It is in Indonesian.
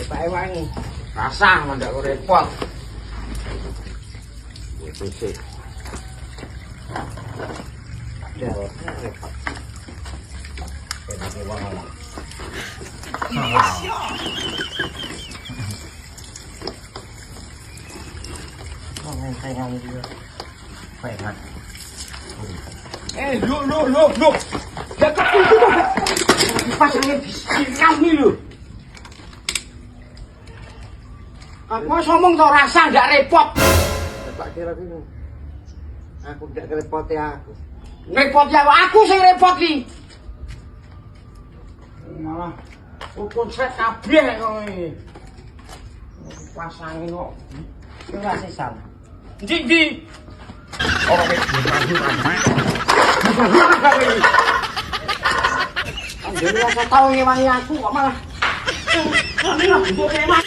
bae wangi. Rasah mendak repot. Fisik. Ya, repot. Ini wong ala. Sayang dia. Baiklah. Look. Dekat itu tuh. Pasangin di kami lho. Aku ngomong to rasa ndak repot. Pak kira ini. Aku ndak repot ya aku. Repot ya aku sing repot iki. Malah ukun set kabeh kok iki. Pasangin kok. Ora sisan. Ndi? Ora wis jadi rasa tahu ngewangi aku kok malah. Ini lah,